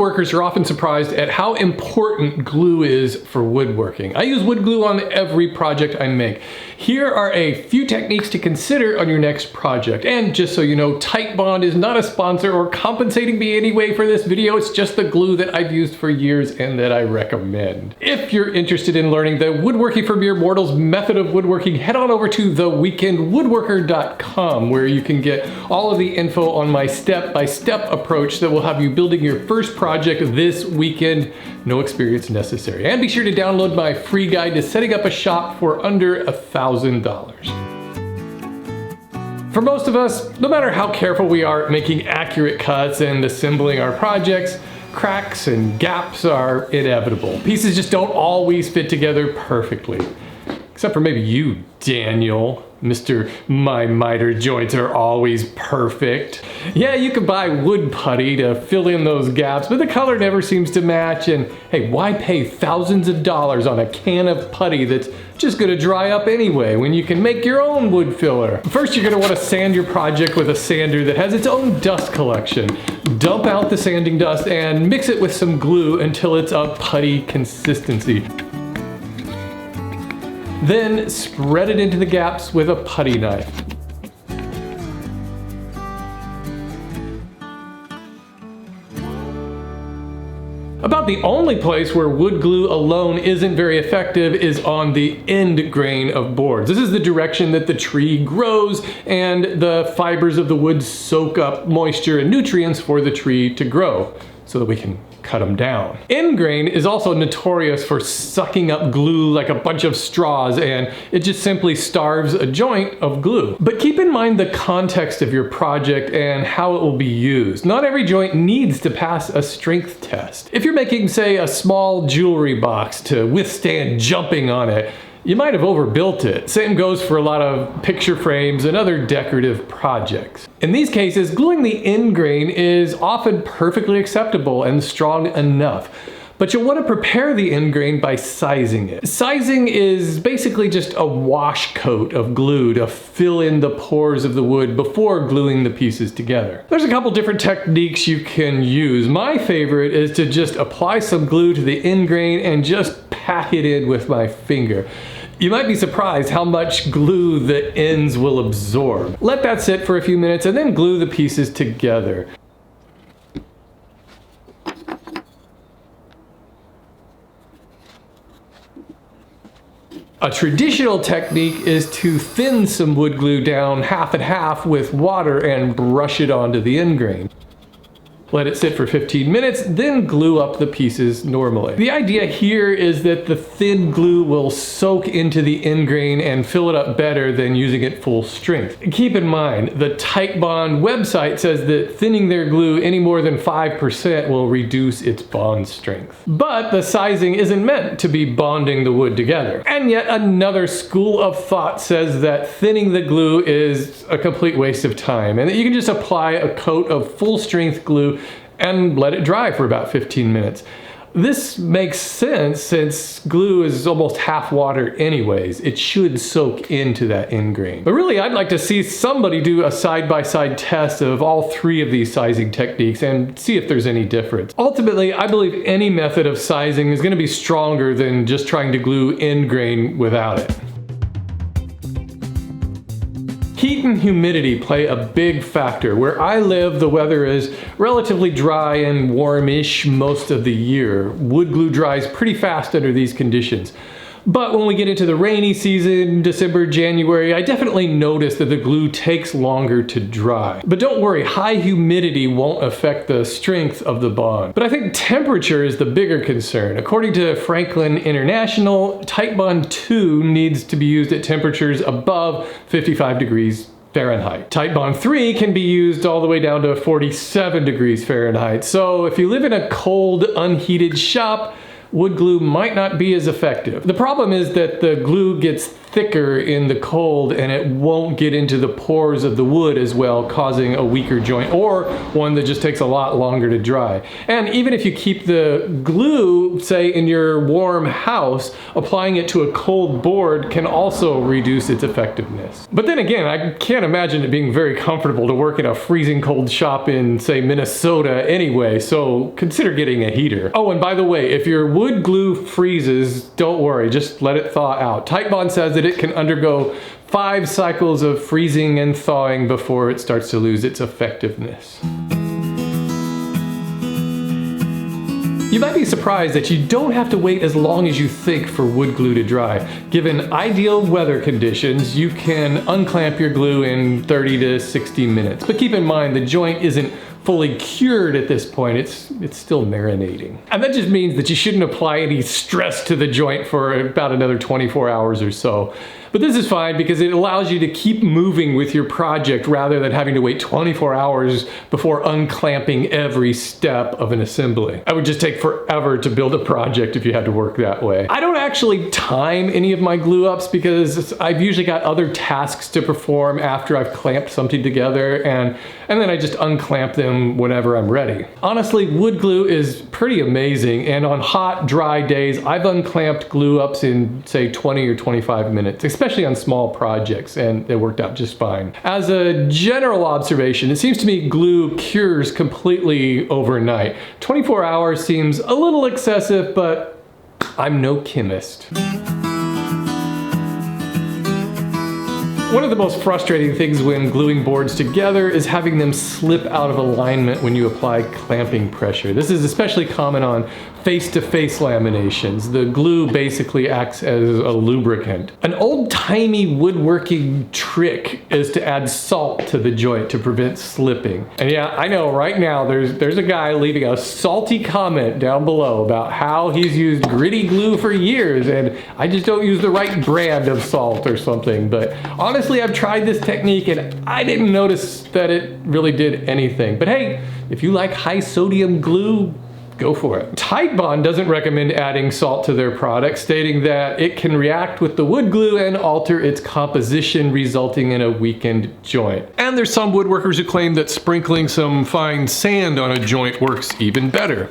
Woodworkers are often surprised at how important glue is for woodworking. I use wood glue on every project I make. Here are a few techniques to consider on your next project. And just so you know, Titebond is not a sponsor or compensating me anyway for this video. It's just the glue that I've used for years and that I recommend. If you're interested in learning the Woodworking for Mere Mortals method of woodworking, head on over to theweekendwoodworker.com, where you can get all of the info on my step-by-step approach that will have you building your first project this weekend, no experience necessary. And be sure to download my free guide to setting up a shop for under $1,000. For most of us, no matter how careful we are at making accurate cuts and assembling our projects, cracks and gaps are inevitable. Pieces just don't always fit together perfectly. Except for maybe you, Daniel. Mr. My miter joints are always perfect. Yeah, you can buy wood putty to fill in those gaps, but the color never seems to match. And hey, why pay thousands of dollars on a can of putty that's just gonna dry up anyway when you can make your own wood filler? First, you're gonna wanna sand your project with a sander that has its own dust collection. Dump out the sanding dust and mix it with some glue until it's a putty consistency. Then spread it into the gaps with a putty knife. About the only place where wood glue alone isn't very effective is on the end grain of boards. This is the direction that the tree grows and the fibers of the wood soak up moisture and nutrients for the tree to grow so that we can cut them down. End grain is also notorious for sucking up glue like a bunch of straws, and it just simply starves a joint of glue. But keep in mind the context of your project and how it will be used. Not every joint needs to pass a strength test. If you're making, say, a small jewelry box to withstand jumping on it, you might have overbuilt it. Same goes for a lot of picture frames and other decorative projects. In these cases, gluing the end grain is often perfectly acceptable and strong enough. But you'll want to prepare the end grain by sizing it. Sizing is basically just a wash coat of glue to fill in the pores of the wood before gluing the pieces together. There's a couple different techniques you can use. My favorite is to just apply some glue to the end grain and just pat it in with my finger. You might be surprised how much glue the ends will absorb. Let that sit for a few minutes and then glue the pieces together. A traditional technique is to thin some wood glue down half and half with water and brush it onto the end grain. Let it sit for 15 minutes, then glue up the pieces normally. The idea here is that the thin glue will soak into the end grain and fill it up better than using it full strength. Keep in mind, the Titebond website says that thinning their glue any more than 5% will reduce its bond strength. But the sizing isn't meant to be bonding the wood together. And yet another school of thought says that thinning the glue is a complete waste of time and that you can just apply a coat of full strength glue and let it dry for about 15 minutes. This makes sense since glue is almost half water anyways. It should soak into that end grain. But really, I'd like to see somebody do a side-by-side test of all three of these sizing techniques and see if there's any difference. Ultimately, I believe any method of sizing is going to be stronger than just trying to glue end grain without it. Heat and humidity play a big factor. Where I live, the weather is relatively dry and warmish most of the year. Wood glue dries pretty fast under these conditions. But when we get into the rainy season, December, January, I definitely notice that the glue takes longer to dry. But don't worry, high humidity won't affect the strength of the bond. But I think temperature is the bigger concern. According to Franklin International, Titebond 2 needs to be used at temperatures above 55 degrees Fahrenheit. Titebond 3 can be used all the way down to 47 degrees Fahrenheit. So if you live in a cold, unheated shop, wood glue might not be as effective. The problem is that the glue gets thicker in the cold and it won't get into the pores of the wood as well, causing a weaker joint, or one that just takes a lot longer to dry. And even if you keep the glue, say, in your warm house, applying it to a cold board can also reduce its effectiveness. But then again, I can't imagine it being very comfortable to work in a freezing cold shop in, say, Minnesota anyway, so consider getting a heater. Oh, and by the way, if your wood glue freezes, don't worry, just let it thaw out. Titebond says that it can undergo 5 cycles of freezing and thawing before it starts to lose its effectiveness. You might be surprised that you don't have to wait as long as you think for wood glue to dry. Given ideal weather conditions, you can unclamp your glue in 30 to 60 minutes. But keep in mind, the joint isn't fully cured at this point, it's still marinating. And that just means that you shouldn't apply any stress to the joint for about another 24 hours or so. But this is fine because it allows you to keep moving with your project rather than having to wait 24 hours before unclamping every step of an assembly. It would just take forever to build a project if you had to work that way. I don't actually time any of my glue ups because I've usually got other tasks to perform after I've clamped something together, and then I just unclamp them whenever I'm ready. Honestly, wood glue is pretty amazing, and on hot, dry days, I've unclamped glue ups in, say, 20 or 25 minutes, especially on small projects, and it worked out just fine. As a general observation, it seems to me glue cures completely overnight. 24 hours seems a little excessive, but I'm no chemist. One of the most frustrating things when gluing boards together is having them slip out of alignment when you apply clamping pressure. This is especially common on face-to-face laminations. The glue basically acts as a lubricant. An old-timey woodworking trick is to add salt to the joint to prevent slipping. And yeah, I know right now there's a guy leaving a salty comment down below about how he's used gritty glue for years and I just don't use the right brand of salt or something. But honestly, I've tried this technique and I didn't notice that it really did anything. But hey, if you like high sodium glue, go for it. Titebond doesn't recommend adding salt to their product, stating that it can react with the wood glue and alter its composition, resulting in a weakened joint. And there's some woodworkers who claim that sprinkling some fine sand on a joint works even better.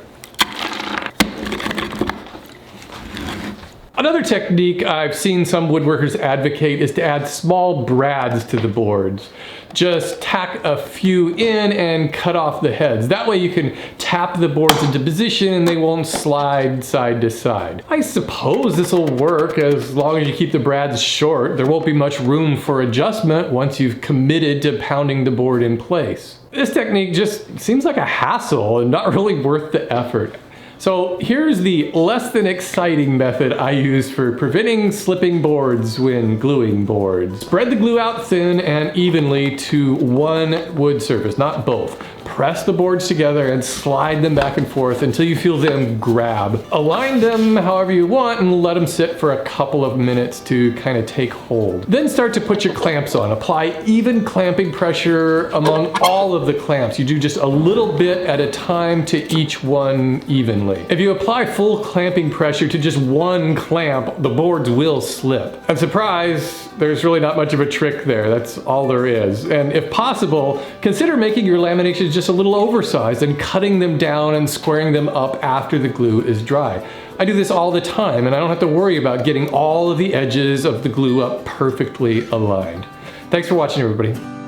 Another technique I've seen some woodworkers advocate is to add small brads to the boards. Just tack a few in and cut off the heads. That way you can tap the boards into position and they won't slide side to side. I suppose this will work as long as you keep the brads short. There won't be much room for adjustment once you've committed to pounding the board in place. This technique just seems like a hassle and not really worth the effort. So here's the less than exciting method I use for preventing slipping boards when gluing boards. Spread the glue out thin and evenly to one wood surface, not both. Press the boards together and slide them back and forth until you feel them grab. Align them however you want and let them sit for a couple of minutes to kind of take hold. Then start to put your clamps on. Apply even clamping pressure among all of the clamps. You do just a little bit at a time to each one evenly. If you apply full clamping pressure to just one clamp, the boards will slip. And surprise, there's really not much of a trick there. That's all there is. And if possible, consider making your laminations just a little oversized and cutting them down and squaring them up after the glue is dry. I do this all the time and I don't have to worry about getting all of the edges of the glue up perfectly aligned. Thanks for watching, everybody.